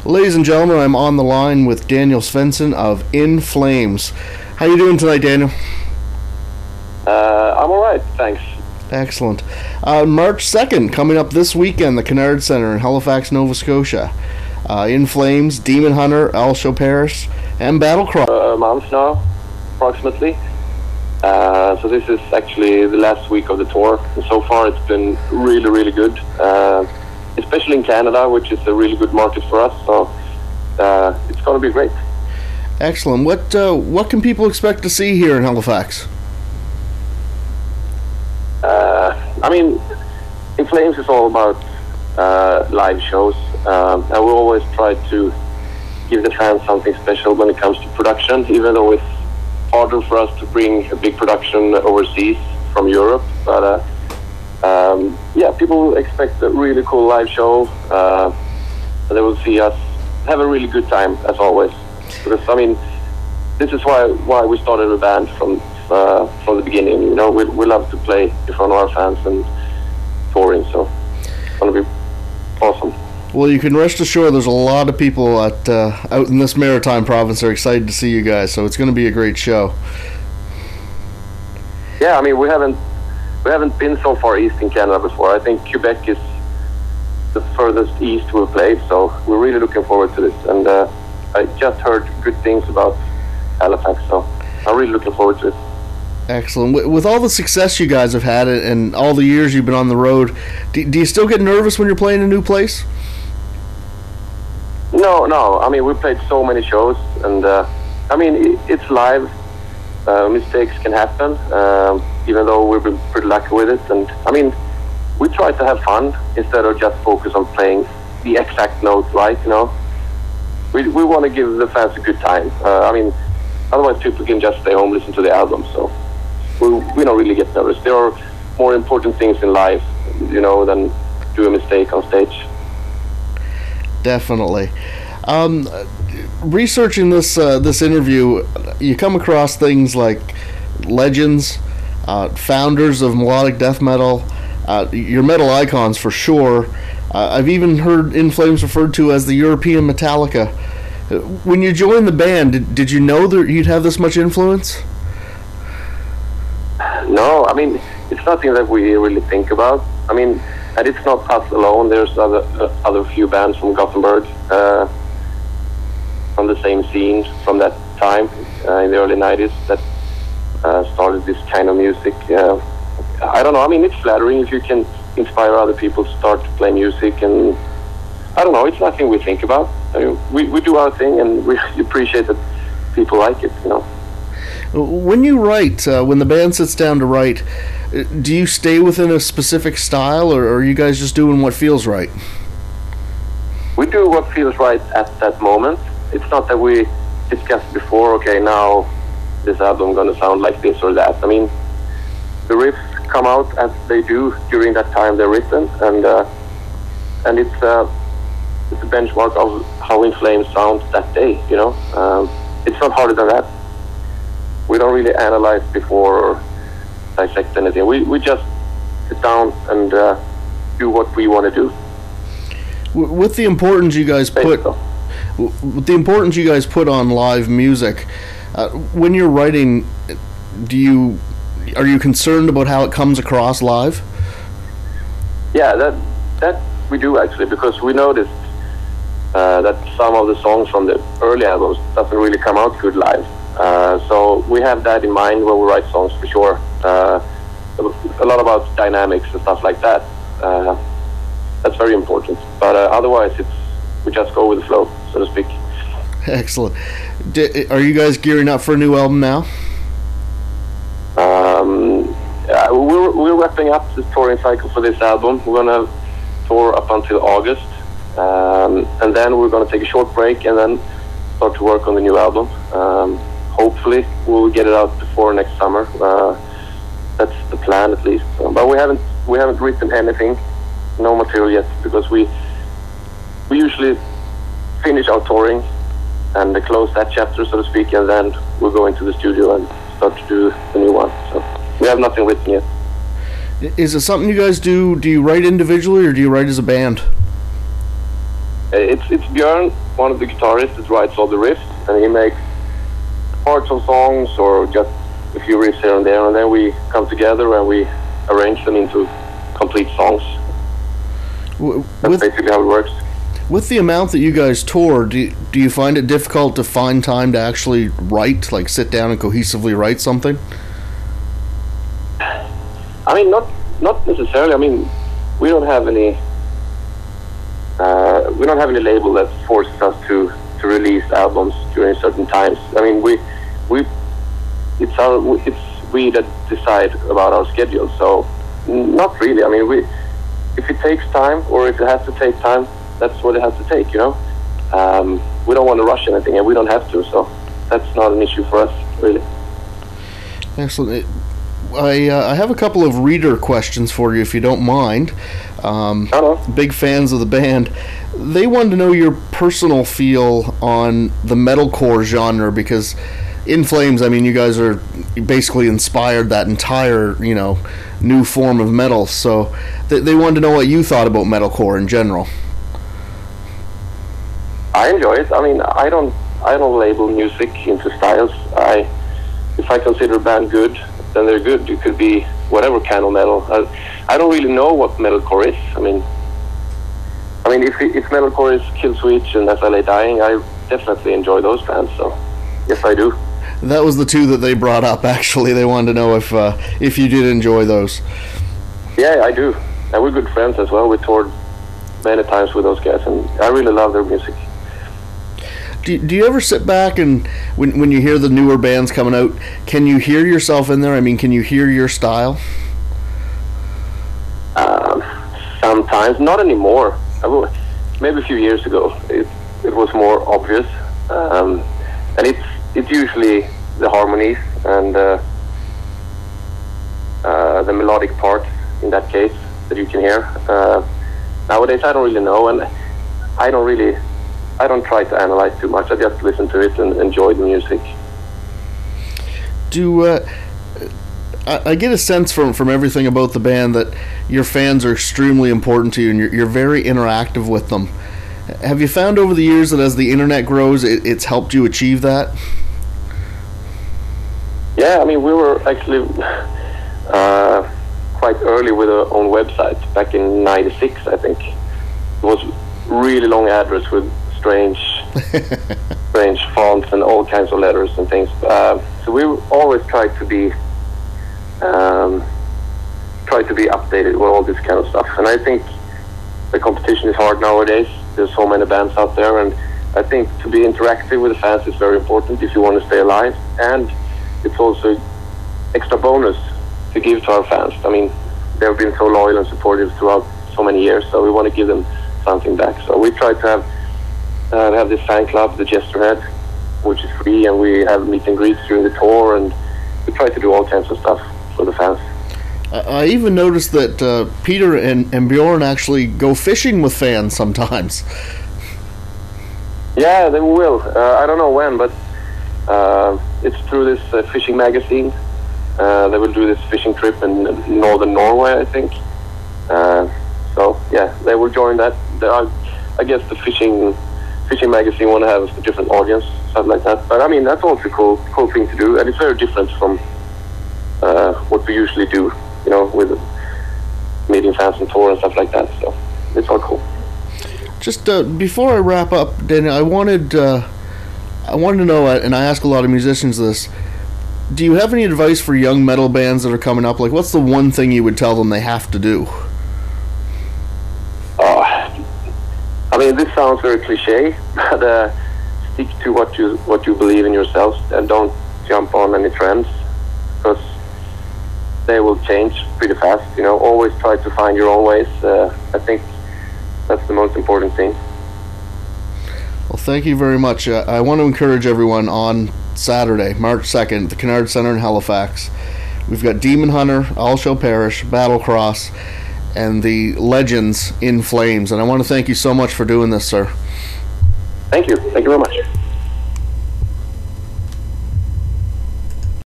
Ladies and gentlemen, I'm on the line with Daniel Svensson of In Flames. How you doing tonight, Daniel? I'm alright, thanks. Excellent. March 2nd, coming up this weekend, the Kennard Centre in Halifax, Nova Scotia. In Flames, Demon Hunter, El Show Paris, and Battlecry. A month now, approximately. So this is actually the last week of the tour. And so far it's been really, really good. Especially in Canada, which is a really good market for us. So it's going to be great. Excellent. What can people expect to see here in Halifax? I mean, In Flames is all about live shows. And we always try to give the fans something special when it comes to production, even though it's harder for us to bring a big production overseas from Europe. But yeah, people expect a really cool live show. And they will see us have a really good time, as always. Because, I mean, this is why we started a band from the beginning. You know, we love to play in front of our fans and touring, so it's going to be awesome. Well, you can rest assured there's a lot of people out in this maritime province are excited to see you guys, so it's going to be a great show. Yeah, I mean, we haven't been so far east in Canada before. I think Quebec is the furthest east we've played, so we're really looking forward to this. And I just heard good things about Halifax, so I'm really looking forward to it. Excellent. With all the success you guys have had and all the years you've been on the road, do you still get nervous when you're playing a new place? No. I mean, we played so many shows, and I mean, it's live. Mistakes can happen, even though we've been pretty lucky with it. And I mean, we try to have fun instead of just focus on playing the exact note right, you know. We want to give the fans a good time. I mean, otherwise people can just stay home, listen to the album. So we don't really get nervous. There are more important things in life, you know, than do a mistake on stage. Definitely. Researching this interview, you come across things like legends, founders of melodic death metal, your metal icons for sure. I've even heard In Flames referred to as the European Metallica. When you joined the band, did you know that you'd have this much influence? No, I mean, it's nothing that we really think about. I mean, and it's not us alone. There's other few bands from Gothenburg, from the same scene from that time in the early 90s that started this kind of music. I don't know. I mean, it's flattering if you can inspire other people to start to play music, and I don't know. It's nothing we think about. I mean, we do our thing, and we appreciate that people like it. You know. When you write, when the band sits down to write, do you stay within a specific style, or are you guys just doing what feels right? We do what feels right at that moment. It's not that we discussed before, okay, now this album is going to sound like this or that. I mean, the riffs come out as they do during that time they're written, and it's a benchmark of how In Flames sounds that day, you know. It's not harder than that. We don't really analyze before or dissect anything. We just sit down and do what we want to do. With the importance you guys put, on live music, when you're writing, are you concerned about how it comes across live? Yeah, that we do actually, because we noticed that some of the songs from the early albums doesn't really come out good live. So we have that in mind when we write songs, for sure. A lot about dynamics and stuff like that. That's very important. But otherwise, we just go with the flow, so to speak. Excellent. Are you guys gearing up for a new album now? We're wrapping up the touring cycle for this album. We're going to tour up until August. And then we're going to take a short break and then start to work on the new album. Hopefully we'll get it out before next summer. That's the plan, at least. But we haven't written anything, no material yet, because we usually finish our touring and close that chapter, so to speak, and then we'll go into the studio and start to do the new one. So we have nothing written yet. Is it something you guys do? Do you write individually or do you write as a band? It's Björn, one of the guitarists, that writes all the riffs, and he makes parts of songs or just a few riffs here and there, and then we come together and we arrange them into complete songs. That's basically how it works. With the amount that you guys tour, do you find it difficult to find time to actually write, like sit down and cohesively write something? I mean, not necessarily. I mean, we don't have any label that forces us to release albums during certain times. I mean, it's we that decide about our schedule. So not really. I mean, if it takes time, or if it has to take time, that's what it has to take, you know. We don't want to rush anything, and we don't have to, so that's not an issue for us, really. Excellent. I have a couple of reader questions for you, if you don't mind. Big fans of the band. They wanted to know your personal feel on the metalcore genre, because In Flames, I mean, you guys are basically inspired that entire, you know, new form of metal. So they wanted to know what you thought about metalcore in general. I enjoy it. I mean, I don't label music into styles. If I consider a band good, then they're good. It could be whatever kind of metal. I don't really know what metalcore is. I mean, if metalcore is Killswitch and As I Lay Dying, I definitely enjoy those bands. So yes, I do. That was the two that they brought up. Actually, they wanted to know if you did enjoy those. Yeah, I do. And we're good friends as well. We toured many times with those guys, and I really love their music. Do you ever sit back and when you hear the newer bands coming out, can you hear yourself in there? I mean, can you hear your style? Sometimes, not anymore. Maybe a few years ago, it was more obvious, and it's usually the harmonies and the melodic parts in that case that you can hear. Nowadays, I don't really know, and I don't try to analyze too much. I just listen to it and enjoy the music. I get a sense from everything about the band that your fans are extremely important to you, and you're very interactive with them. Have you found over the years that as the internet grows, it's helped you achieve that? Yeah, I mean, we were actually quite early with our own website back in '96, I think. It was really long address with strange fonts and all kinds of letters and things. So we always tried to be updated with all this kind of stuff. And I think the competition is hard nowadays. There's so many bands out there, and I think to be interactive with the fans is very important if you want to stay alive. And it's also extra bonus to give to our fans. I mean, they've been so loyal and supportive throughout so many years, so we want to give them something back. So we try to have this fan club, the Jesterhead, which is free, and we have meet and greets during the tour, and we try to do all kinds of stuff for the fans. I even noticed that Peter and Bjorn actually go fishing with fans sometimes. Yeah, they will. I don't know when, but it's through this fishing magazine. They will do this fishing trip in northern Norway, I think. So yeah, they will join that. I guess the fishing magazine want to have a different audience, something like that. But I mean, that's also a cool thing to do, and it's very different from what we usually do, you know, with meeting fans on tour and stuff like that. So it's all cool. Just before I wrap up, Danny, I wanted to know, and I ask a lot of musicians this: do you have any advice for young metal bands that are coming up? Like, what's the one thing you would tell them they have to do? I mean, this sounds very cliche, but stick to what you believe in yourselves, and don't jump on any trends, because they will change pretty fast. You know, always try to find your own ways. I think that's the most important thing. Well, thank you very much. I want to encourage everyone on Saturday, March 2nd, at the Kennard Center in Halifax. We've got Demon Hunter, All Shall Perish, Battlecross, and the legends In Flames. And I want to thank you so much for doing this, sir. Thank you. Thank you very much.